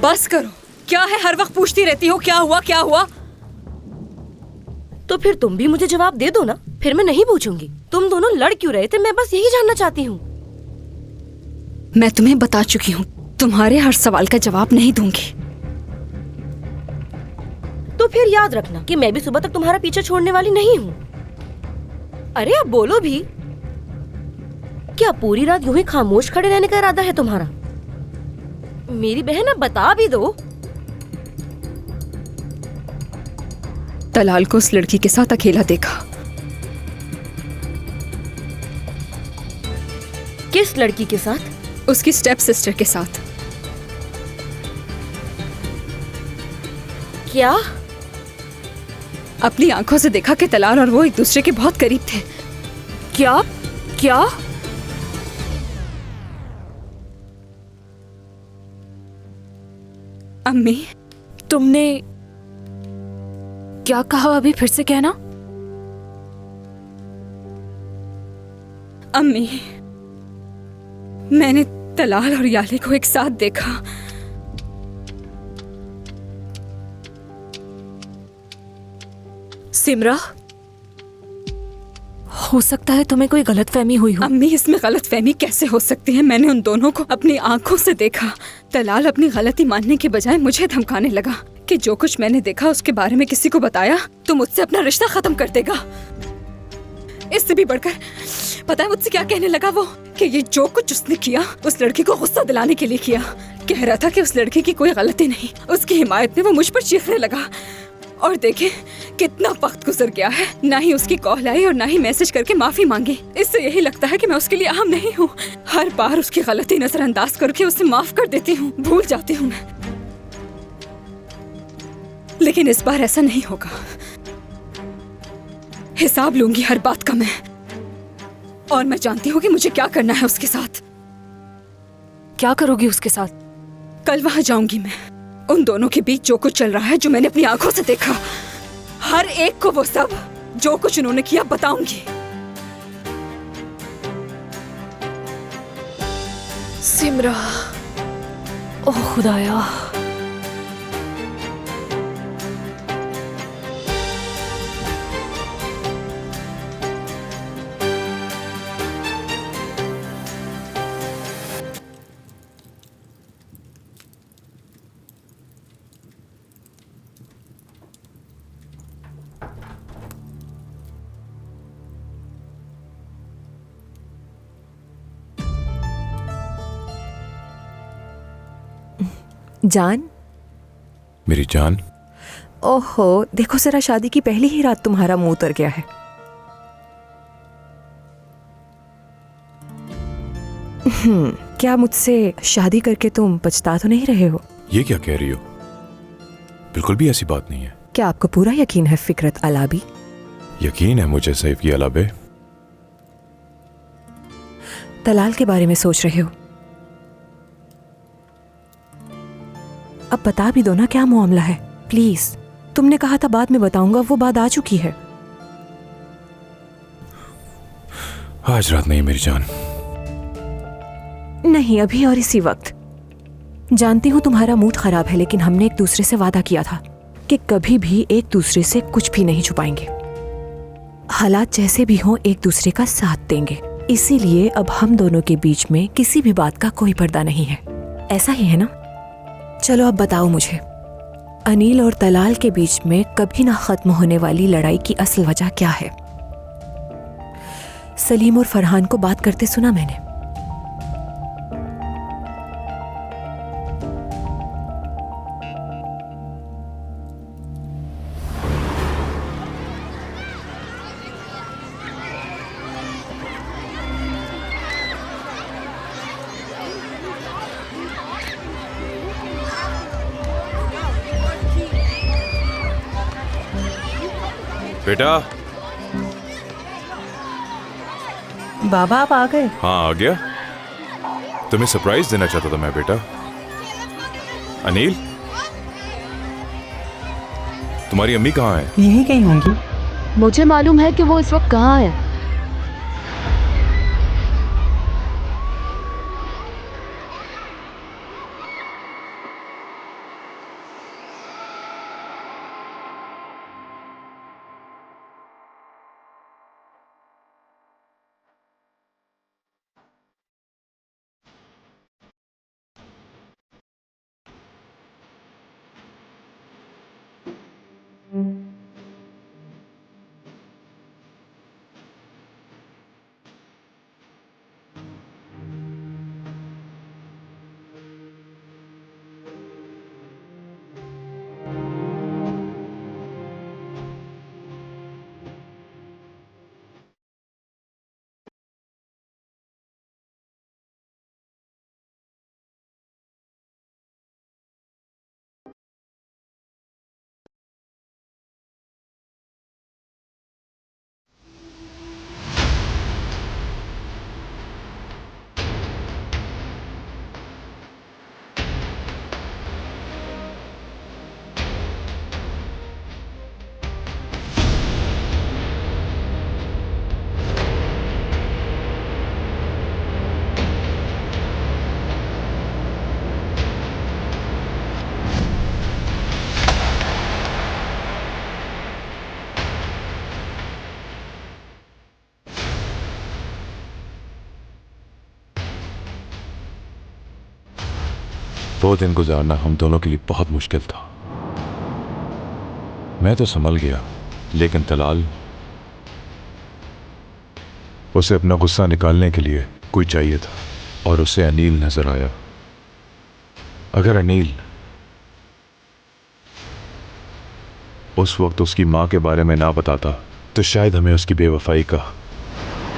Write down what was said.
बस करो, क्या है हर वक्त पूछती रहती हो क्या हुआ क्या हुआ? तो फिर तुम भी मुझे जवाब दे दो ना, फिर मैं नहीं पूछूंगी। तुम दोनों लड़ क्यों रहे थे, मैं बस यही जानना चाहती हूँ। मैं तुम्हें बता चुकी हूँ, तुम्हारे हर सवाल का जवाब नहीं दूंगी। तो फिर याद रखना कि मैं भी सुबह तक तुम्हारा पीछे छोड़ने वाली नहीं हूँ। अरे अब बोलो भी। क्या पूरी रात यूं ही खामोश खड़े रहने का इरादा है तुम्हारा? मेरी बहन अब बता भी दो। तलाल को उस लड़की के साथ अकेला देखा। किस लड़की के साथ? उसकी स्टेप सिस्टर के साथ। क्या? अपनी आंखों से देखा कि तलाल और वो एक दूसरे के बहुत करीब थे। क्या? क्या? अम्मी, तुमने क्या कहा? अभी फिर से कहना। अम्मी, मैंने तलाल और याले को एक साथ देखा। सिमरा, हो सकता है तुम्हें कोई गलतफहमी हुई हो। अम्मी, इसमें गलतफहमी कैसे हो सकती है? मैंने उन दोनों को अपनी आंखों से देखा। तलाल अपनी गलती मानने के बजाय मुझे धमकाने लगा कि जो कुछ मैंने देखा उसके बारे में किसी को बताया तो मुझसे अपना रिश्ता खत्म कर देगा। इससे भी बढ़कर पता है मुझसे क्या कहने लगा वो? कि ये जो कुछ उसने किया उस लड़की को गुस्सा दिलाने के लिए किया। कह रहा था कि उस लड़की की कोई गलती नहीं, उसकी हिमायत में वो मुझ पर चीखने लगा। और देखे कितना वक्त गुजर गया है, ना ही उसकी कॉल आई और ना ही मैसेज करके माफी मांगी। इससे यही लगता है कि मैं उसके लिए अहम नहीं हूँ। हर बार उसकी गलती नजरअंदाज करके उसे माफ कर देती हूँ, भूल जाती हूँ मैं। लेकिन इस बार ऐसा नहीं होगा। हिसाब लूंगी हर बात का मैं। और मैं जानती हूँ कि मुझे क्या करना है उसके साथ। क्या करोगी उसके साथ? कल वहां जाऊंगी मैं। उन दोनों के बीच जो कुछ चल रहा है, जो मैंने अपनी आंखों से देखा, हर एक को वो सब जो कुछ उन्होंने किया बताऊंगी। सिमरा, ओह खुदाया। जान, मेरी जान। ओहो, देखो जरा, शादी की पहली ही रात तुम्हारा मुंह उतर गया है। क्या मुझसे शादी करके तुम पछता तो नहीं रहे हो? ये क्या कह रही हो? बिल्कुल भी ऐसी बात नहीं है। क्या आपको पूरा यकीन है फिकरत अलाबी? यकीन है मुझे सैफ की अलाबे। तलाल के बारे में सोच रहे हो? अब बता भी दो ना क्या मामला है, प्लीज। तुमने कहा था बाद में बताऊंगा, वो बात आ चुकी है। आज रात नहीं मेरी जान। नहीं, अभी और इसी वक्त। जानती हूं तुम्हारा मूड खराब है, लेकिन हमने एक दूसरे से वादा किया था कि कभी भी एक दूसरे से कुछ भी नहीं छुपाएंगे। हालात जैसे भी हों, एक दूसरे का साथ देंगे। इसीलिए अब हम दोनों के बीच में किसी भी बात का कोई पर्दा नहीं है। ऐसा ही है ना? चलो अब बताओ मुझे, अनिल और तलाल के बीच में कभी ना खत्म होने वाली लड़ाई की असल वजह क्या है? सलीम और फरहान को बात करते सुना मैंने। बेटा। बाबा आप आ गए? हाँ आ गया। तुम्हें सरप्राइज देना चाहता था मैं बेटा। अनिल, तुम्हारी अम्मी कहाँ है? यहीं कहीं होंगी। मुझे मालूम है कि वो इस वक्त कहाँ है। वो दिन गुजारना हम दोनों के लिए बहुत मुश्किल था। मैं तो संभल गया, लेकिन तलाल, उसे अपना गुस्सा निकालने के लिए कोई चाहिए था और उसे अनील नजर आया। अगर अनील उस वक्त उसकी मां के बारे में ना बताता तो शायद हमें उसकी बेवफाई का